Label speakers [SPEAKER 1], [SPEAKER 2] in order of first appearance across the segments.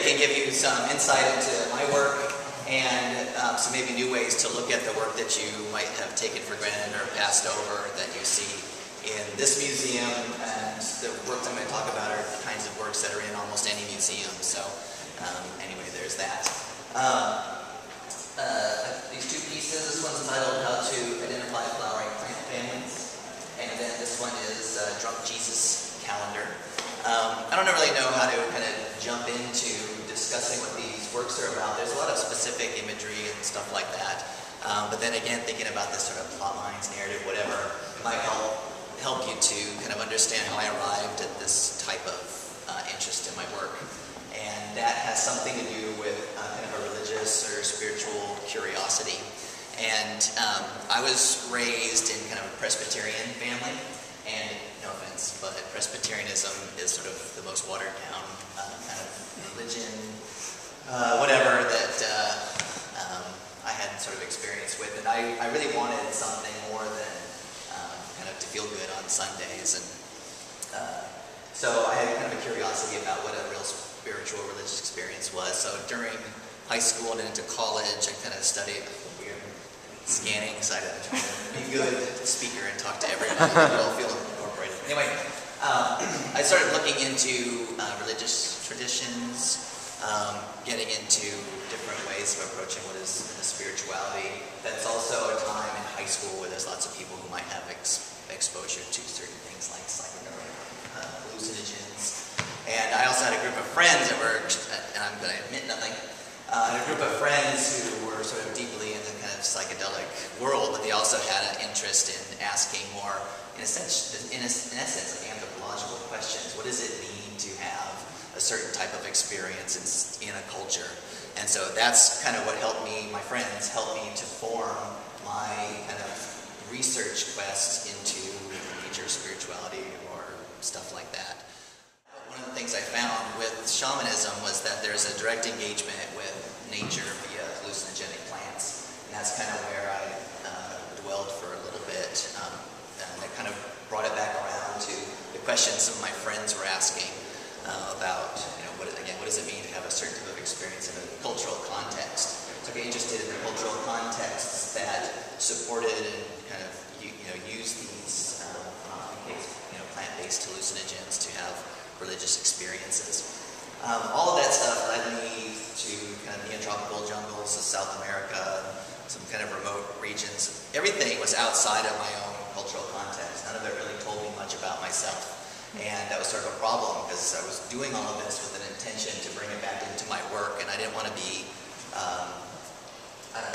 [SPEAKER 1] it can give you some insight into my work and some maybe new ways to look at the work that you might have taken for granted or passed over that you see in this museum. And the works I'm going to talk about are kinds of works that are in almost any museum. So anyway, there's that. These two pieces, this one's titled How to Identify Flowering Plant Families, and then this one is Drunk Jesus Calendar. I don't really know how to kind of jump into discussing what these works are about. There's a lot of specific imagery and stuff like that. But then again, thinking about this sort of plot lines, narrative, whatever, might help you to kind of understand how I arrived at this type of interest in my work. And that has something to do with kind of a religious or spiritual curiosity. And I was raised in kind of a Presbyterian family, and no offense, but Presbyterianism is sort of the most watered down kind of religion, whatever, that I had sort of experience with. And I really wanted something more than kind of to feel good on Sundays. And so I had kind of a curiosity about what a real spiritual religious experience was. So during high school and into college, I kind of studied weird scanning, so I'm trying to be a good speaker and talk to everybody. You all feel incorporated. Anyway, I started looking into religious traditions, getting into different ways of approaching what is spirituality. That's also a time in high school where there's lots of people who might have exposure to certain things like psychedelic hallucinogens. And I also had a group of friends that were, and I'm going to admit nothing, a group of friends who were sort of deeply in the kind of psychedelic world, but they also had an interest in asking more, in essence, like anthropological questions. What does it mean to have a certain type of experience in a culture? And so that's kind of what helped me, my friends helped me to form my kind of research quest into major spirituality or stuff like that. One of the things I found with shamanism was that there's a direct engagement with nature via hallucinogenic plants. And that's kind of where I dwelled for a little bit. And it kind of brought it back around to the questions some of my friends were asking about, what does it mean to have a certain type of experience in a cultural context? So I got interested in the cultural contexts that supported and kind of used these plant-based hallucinogens to have religious experiences. All of that stuff led me to kind of neotropical jungles of South America, some kind of remote regions. Everything was outside of my own cultural context. None of it really told me much about myself. And that was sort of a problem because I was doing all of this with an intention to bring it back into my work, and I didn't want to be, an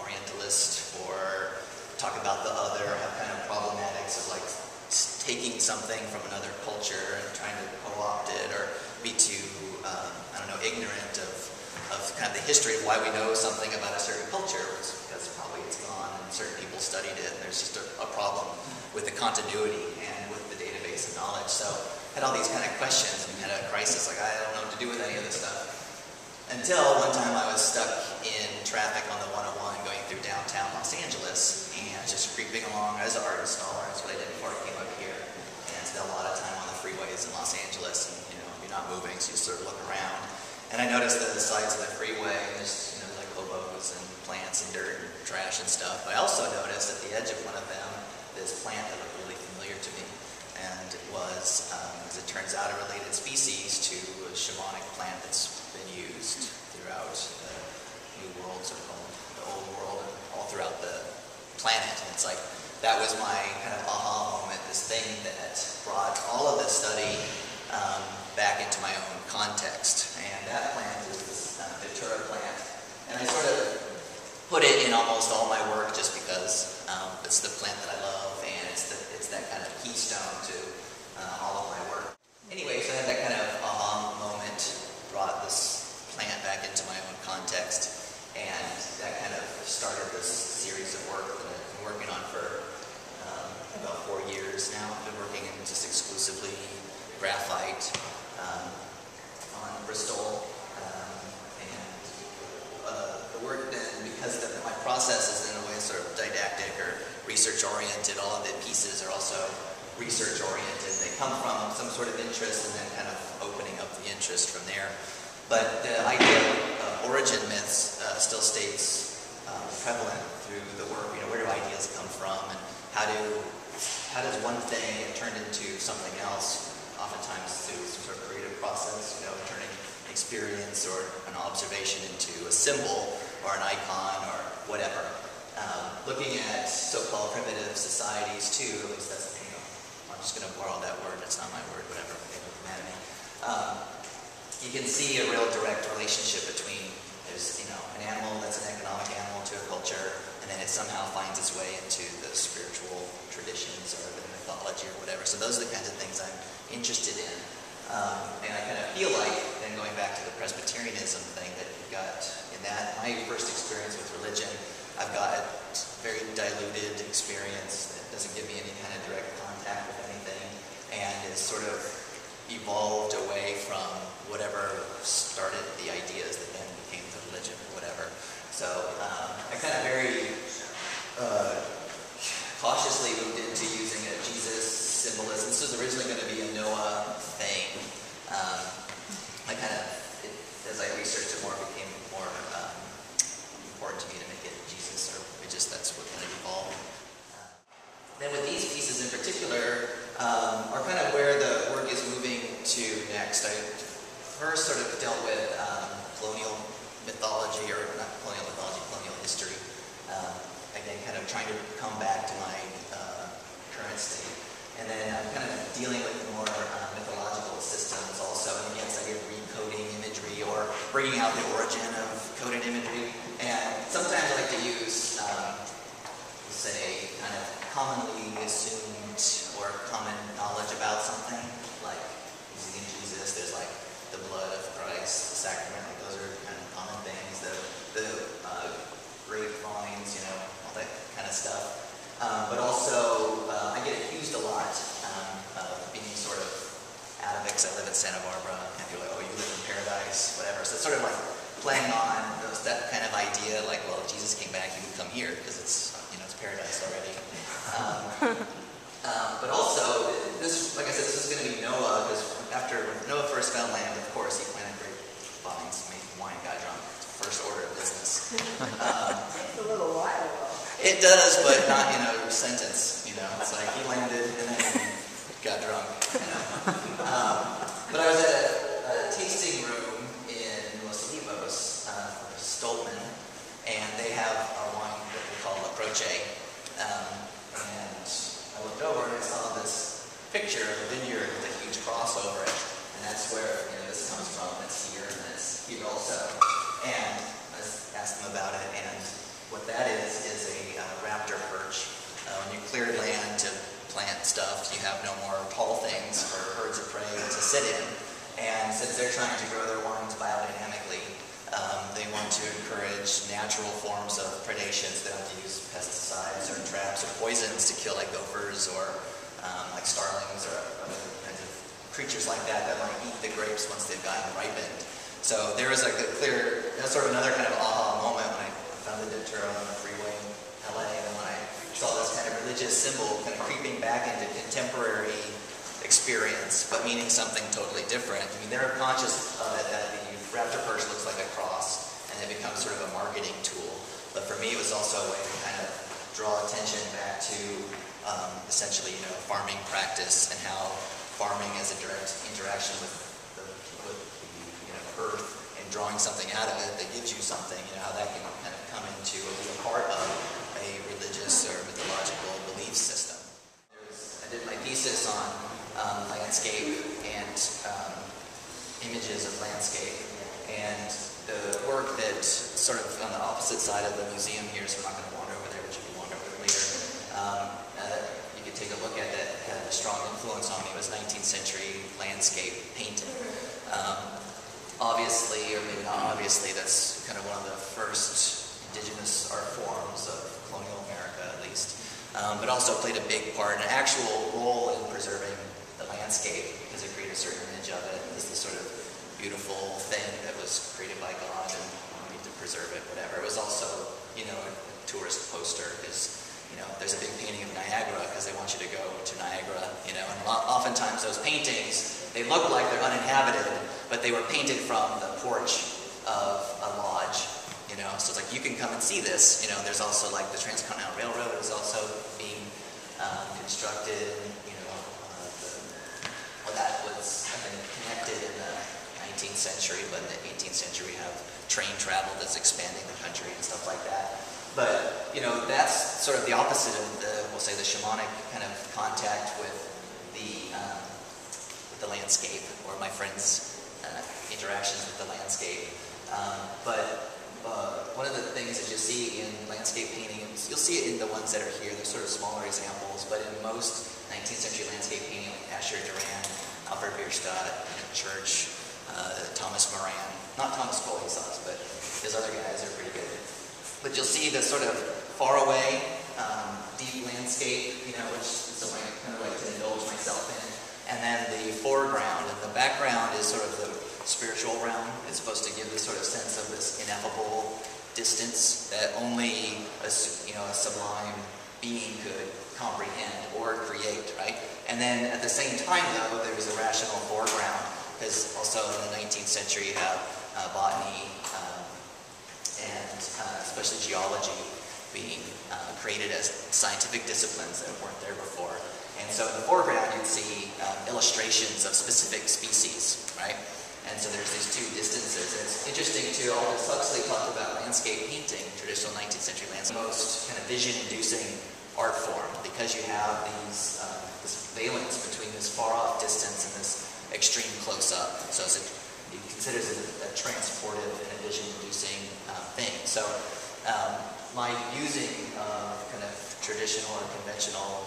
[SPEAKER 1] Orientalist or talk about the other, have kind of problematics of like taking something from another culture and trying to co-opt it, or be too, ignorant of kind of the history of why we know something about a certain culture, because probably it's gone and certain people studied it, and there's just a problem with the continuity and with the database of knowledge. So I had all these kind of questions and had a crisis, like I don't know what to do with any of this stuff. Until one time I was stuck in traffic on the 101 going through downtown Los Angeles, and just creeping along as an art installer. That's what I did before I came up here. And I spent a lot of time on the freeways in Los Angeles, and you're not moving, so you sort of look around. And I noticed that the sides of the freeway, there's like hobos and plants and dirt and trash and stuff. But I also noticed at the edge of one of them, this plant that looked really familiar to me. And it was, as it turns out, a related species to a shamanic plant that's been used throughout the New World, so-called the Old World, and all throughout the planet. And it's like, that was my kind of aha moment, this thing that brought all of this study back into my own context. And that plant is this Datura plant. And I sort of put it in almost all my work just because it's the plant that I love, and it's that kind of keystone to all of my work. Anyway, so I had that kind of aha moment, brought this plant back into my own context, and that kind of started this series of work that I've been working on for about 4 years now. I've been working in just exclusively graphite on Bristol, and the work then, because my process is in a way sort of didactic or research-oriented, all of the pieces are also research-oriented. They come from some sort of interest and then kind of opening up the interest interest from there. But the idea of origin myths still stays prevalent through the work. You know, where do ideas come from, and how does one thing get turned into something else? Oftentimes through some sort of creative process, you know, turning experience or an observation into a symbol or an icon or whatever. Looking at so-called primitive societies too, at least that's, you know, I'm just going to borrow that word, it's not my word, whatever, mad at me. You can see a real direct relationship between, there's, you know, an animal that's an economic animal to a culture, and then it somehow finds its way into the spiritual traditions or the mythology or whatever. So those are the kinds of things I'm interested in. And I kind of feel like, then going back to the Presbyterianism thing that you got in that, my first experience with religion, I've got a very diluted experience that doesn't give me any kind of direct contact with anything, and is sort of evolved away from whatever started the ideas that then became the religion or whatever. So I kind of very cautiously moved into using a Jesus symbolism. This was originally going to be a Noah thing. I kind of, as I researched it more, it became more important to me to make it Jesus, or it just, that's what kind of evolved. Then with these pieces in particular, are kind of where the work is moving to next. I first sort of dealt with colonial mythology, or not colonial mythology, colonial history. Again, kind of trying to come back to my current state. And then I'm kind of dealing with more mythological systems also. And again, this idea of recoding imagery or bringing out the origin of coded imagery. And sometimes I like to use, say, kind of commonly assumed or common knowledge about something, like using in Jesus, there's like the blood of Christ, the sacrament, like those are kind of common things, the grapevines, you know, all that kind of stuff. But also, I get accused a lot of being sort of out of it, because I live in Santa Barbara, and people are like, oh, you live in paradise, whatever. So it's sort of like playing on that kind of idea, like, well, if Jesus came back, he would come here, because it's, you know, it's paradise already. But also, this, like I said, this is going to be Noah, because when Noah first found land, of course, he planted grapevines, made wine, got drunk. First order of business.
[SPEAKER 2] Takes a little while, though.
[SPEAKER 1] It does, but not, you know, sentence, you know. It's like he landed and then he got drunk, you know. But I was at a tasting room in Los Olivos for Stoltman, and they have a wine that they call La Croce. And I looked over and I saw this picture of a vineyard with a huge cross over it, and that's where, you know, this comes from. It's here and it's here also. And I asked them about it, and what that is a raptor perch. When you clear land to plant stuff, you have no more tall things for birds of prey to sit in. And since they're trying to grow their wines biodynamically, they want to encourage natural forms of predation. So they don't have to use pesticides or traps or poisons to kill like gophers or like starlings or other kinds of creatures like that that might eat the grapes once they've gotten ripened. So there was like a clear, that's sort of another kind of aha moment when I found the Turo on the freeway in LA, and then when I saw this kind of religious symbol kind of creeping back into contemporary experience, but meaning something totally different. I mean, they're conscious of it, that the raptor perch looks like a cross, and it becomes sort of a marketing tool. But for me, it was also a way to kind of draw attention back to essentially, you know, farming practice and how farming has a direct interaction with earth, and drawing something out of it that gives you something, you know, how that can kind of come into or be a part of a religious or mythological belief system. I did my thesis on landscape and images of landscape, and the work that sort of on the opposite side of the museum here, so I'm not going to wander over there, but you can wander over there later. You could take a look at that, had a strong influence on me, was 19th century landscape painting. Obviously, or maybe not obviously, that's kind of one of the first indigenous art forms of colonial America, at least. But also played a big part, an actual role in preserving the landscape, because it created a certain image of it as this sort of beautiful thing that was created by God, and we need to preserve it, whatever. It was also, you know, a tourist poster, because, you know, there's a big painting of Niagara, because they want you to go to Niagara, you know, and oftentimes those paintings, they look like they're uninhabited, but but they were painted from the porch of a lodge, you know, so it's like you can come and see this, you know. There's also like the Transcontinental Railroad is also being constructed, you know, well, that was connected in the 19th century, but in the 18th century we have train travel that's expanding the country and stuff like that. But, you know, that's sort of the opposite of the, we'll say, the shamanic kind of contact with the landscape, or my friends' interactions with the landscape. But one of the things that you see in landscape painting, and you'll see it in the ones that are here, they're sort of smaller examples, but in most 19th century landscape painting, like Asher Duran, Alfred Bierstadt, Church, Thomas Moran, not Thomas Cole-Hesas, but his other guys are pretty good. But you'll see the sort of far away, deep landscape, you know, which is something I kind of like to indulge myself in. And then the foreground, and the background is sort of the spiritual realm. It's supposed to give this sort of sense of this ineffable distance that only a sublime being could comprehend or create, right? And then at the same time, though, there's a rational foreground, because also in the 19th century you have botany and especially geology being created as scientific disciplines that weren't there before. And so in the foreground you'd see illustrations of specific species, right? And so there's these two distances. And it's interesting too, Aldous Huxley talked about landscape painting, traditional 19th century landscape, most kind of vision-inducing art form, because you have these this valence between this far-off distance and this extreme close-up. So he considers it a transportive and a vision-inducing thing. So my using of kind of traditional or conventional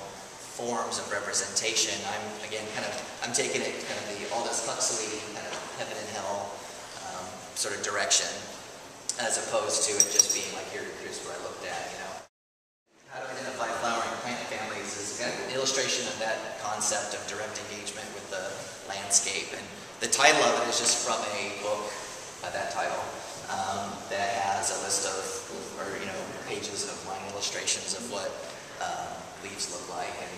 [SPEAKER 1] forms of representation, I'm taking it kind of the Aldous Huxley kind of heaven and hell sort of direction, as opposed to it just being like, here's where I looked at, you know. How to identify flowering plant families is kind of an illustration of that concept of direct engagement with the landscape. And the title of it is just from a book by that title that has a list of, pages of line illustrations of what leaves look like and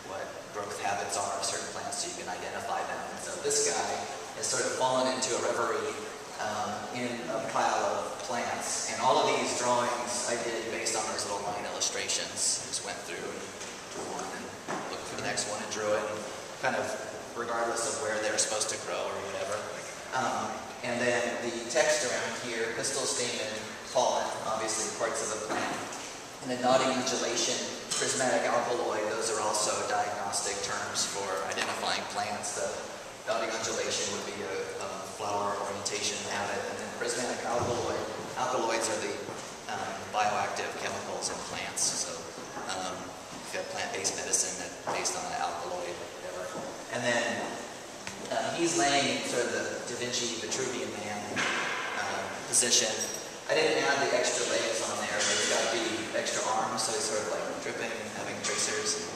[SPEAKER 1] what growth habits are of certain plants, so you can identify them. And so this guy has sort of fallen into a reverie in a pile of plants, and all of these drawings I did based on those little line illustrations. I just went through and drew one and looked for the next one and drew it, and kind of regardless of where they're supposed to grow or whatever. And then the text around here, pistil, stamen, pollen, obviously parts of the plant. And then nodding undulation, prismatic alkaloid, those are also diagnostic terms for identifying plants. The nodding undulation would be a flower orientation habit. And then prismatic alkaloids are the bioactive chemicals in plants. So if you have plant-based medicine that's based on an alkaloid, whatever. And then he's laying sort of the Da Vinci Vitruvian Man position. I didn't add the extra legs on there, but he's got the extra arms, so he's sort of like dripping and having tracers.